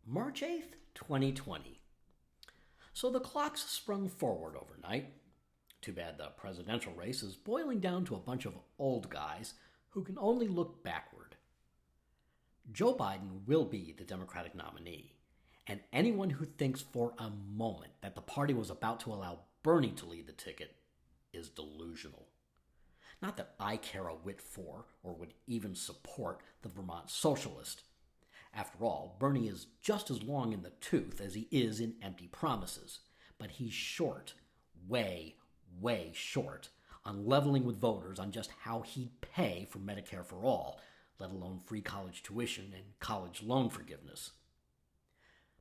March 8th, 2020. So the clocks sprung forward overnight. Too bad the presidential race is boiling down to a bunch of old guys who can only look backward. Joe Biden will be the Democratic nominee, and anyone who thinks for a moment that the party was about to allow Bernie to lead the ticket is delusional. Not that I care a whit for or would even support the Vermont socialist. After all, Bernie is just as long in the tooth as he is in empty promises, but he's short, way short, on leveling with voters on just how he'd pay for Medicare for all, let alone free college tuition and college loan forgiveness.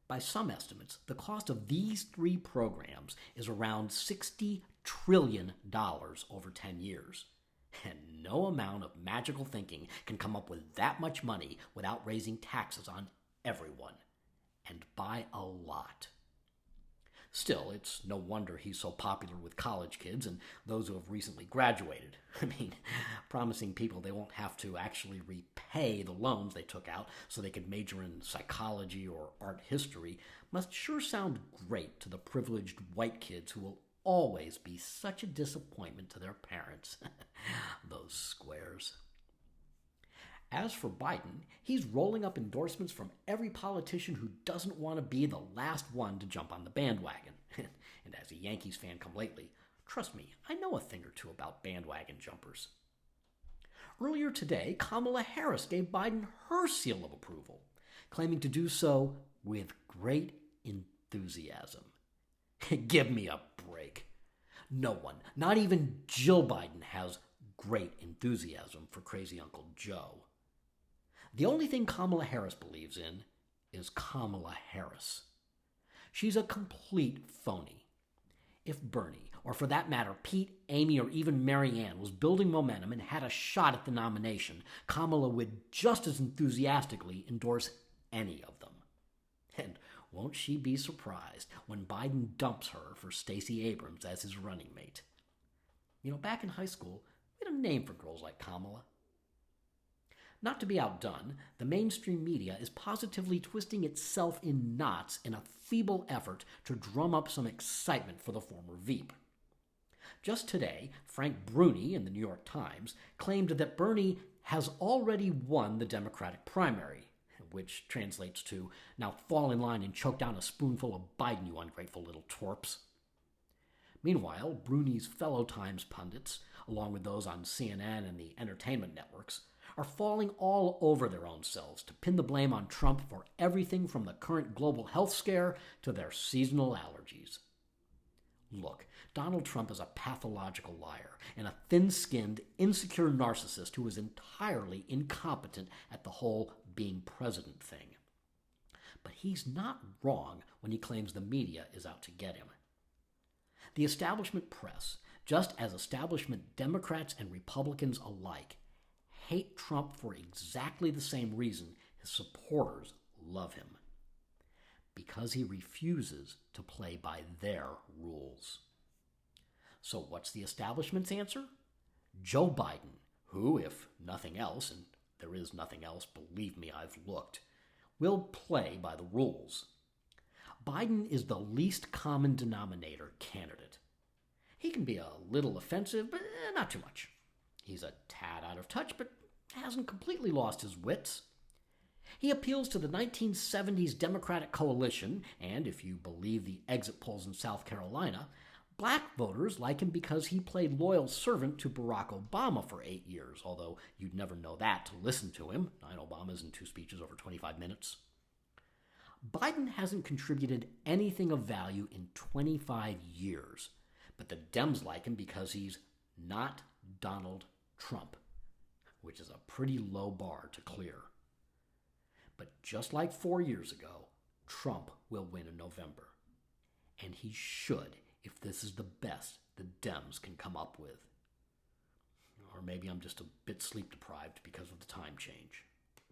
By some estimates, the cost of these three programs is around $60 trillion over 10 years. And no amount of magical thinking can come up with that much money without raising taxes on everyone, and by a lot. Still, it's no wonder he's so popular with college kids and those who have recently graduated. I mean, promising people they won't have to actually repay the loans they took out so they could major in psychology or art history must sure sound great to the privileged white kids who will always be such a disappointment to their parents. Those squares. As for Biden, he's rolling up endorsements from every politician who doesn't want to be the last one to jump on the bandwagon. And as a Yankees fan come lately, trust me, I know a thing or two about bandwagon jumpers. Earlier today, Kamala Harris gave Biden her seal of approval, claiming to do so with great enthusiasm. Give me a break. No one, not even Jill Biden, has great enthusiasm for crazy Uncle Joe. The only thing Kamala Harris believes in is Kamala Harris. She's a complete phony. If Bernie, or for that matter Pete, Amy, or even Marianne, was building momentum and had a shot at the nomination, Kamala would just as enthusiastically endorse any of them. And won't she be surprised when Biden dumps her for Stacey Abrams as his running mate? You know, back in high school, we had a name for girls like Kamala. Not to be outdone, the mainstream media is positively twisting itself in knots in a feeble effort to drum up some excitement for the former Veep. Just today, Frank Bruni in the New York Times claimed that Bernie has already won the Democratic primary, which translates to, now fall in line and choke down a spoonful of Biden, you ungrateful little twerps. Meanwhile, Bruni's fellow Times pundits, along with those on CNN and the entertainment networks, are falling all over their own selves to pin the blame on Trump for everything from the current global health scare to their seasonal allergies. Look, Donald Trump is a pathological liar and a thin-skinned, insecure narcissist who is entirely incompetent at the whole being president thing. But he's not wrong when he claims the media is out to get him. The establishment press, just as establishment Democrats and Republicans alike, hate Trump for exactly the same reason his supporters love him. Because he refuses to play by their rules. So what's the establishment's answer? Joe Biden, who, if nothing else, and there is nothing else, believe me, I've looked, will play by the rules. Biden is the least common denominator candidate. He can be a little offensive, but not too much. He's a tad out of touch, but hasn't completely lost his wits. He appeals to the 1970s Democratic coalition, and if you believe the exit polls in South Carolina, black voters like him because he played loyal servant to Barack Obama for 8 years, although you'd never know that to listen to him. 9 Obamas and 2 speeches over 25 minutes. Biden hasn't contributed anything of value in 25 years, but the Dems like him because he's not Donald Trump, which is a pretty low bar to clear. But just like 4 years ago, Trump will win in November. And he should, if this is the best the Dems can come up with. Or maybe I'm just a bit sleep deprived because of the time change.